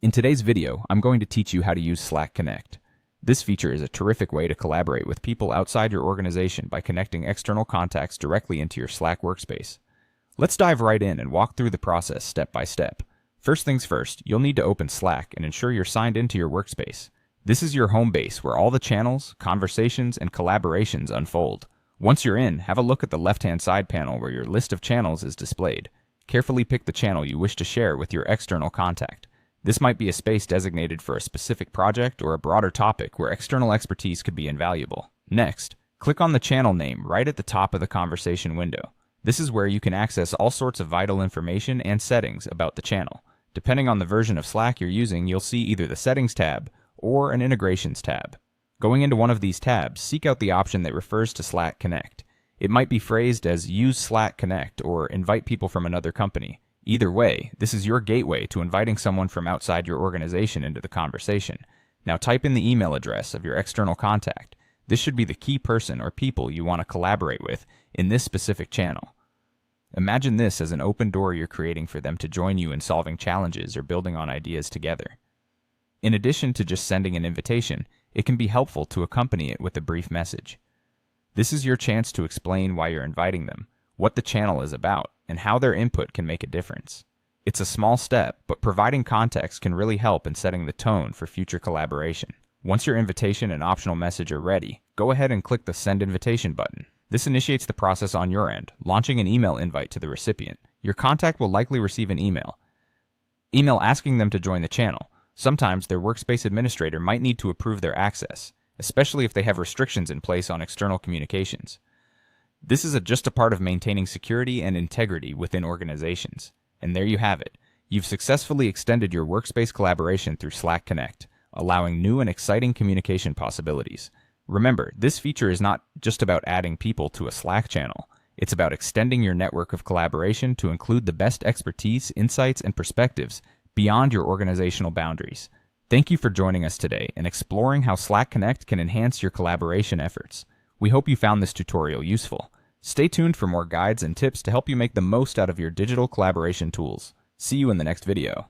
In today's video, I'm going to teach you how to use Slack Connect. This feature is a terrific way to collaborate with people outside your organization by connecting external contacts directly into your Slack workspace. Let's dive right in and walk through the process step by step. First things first, you'll need to open Slack and ensure you're signed into your workspace. This is your home base where all the channels, conversations, and collaborations unfold. Once you're in, have a look at the left-hand side panel where your list of channels is displayed. Carefully pick the channel you wish to share with your external contact. This might be a space designated for a specific project or a broader topic where external expertise could be invaluable. Next, click on the channel name right at the top of the conversation window. This is where you can access all sorts of vital information and settings about the channel. Depending on the version of Slack you're using, you'll see either the Settings tab or an Integrations tab. Going into one of these tabs, seek out the option that refers to Slack Connect. It might be phrased as Use Slack Connect or Invite people from another company. Either way, this is your gateway to inviting someone from outside your organization into the conversation. Now type in the email address of your external contact. This should be the key person or people you want to collaborate with in this specific channel. Imagine this as an open door you're creating for them to join you in solving challenges or building on ideas together. In addition to just sending an invitation, it can be helpful to accompany it with a brief message. This is your chance to explain why you're inviting them, what the channel is about, and how their input can make a difference. It's a small step, but providing context can really help in setting the tone for future collaboration. Once your invitation and optional message are ready, go ahead and click the Send Invitation button. This initiates the process on your end, launching an email invite to the recipient. Your contact will likely receive an email asking them to join the channel. Sometimes their workspace administrator might need to approve their access, especially if they have restrictions in place on external communications. This is just a part of maintaining security and integrity within organizations. And there you have it. You've successfully extended your workspace collaboration through Slack Connect, allowing new and exciting communication possibilities. Remember, this feature is not just about adding people to a Slack channel. It's about extending your network of collaboration to include the best expertise, insights, and perspectives beyond your organizational boundaries. Thank you for joining us today and exploring how Slack Connect can enhance your collaboration efforts. We hope you found this tutorial useful. Stay tuned for more guides and tips to help you make the most out of your digital collaboration tools. See you in the next video.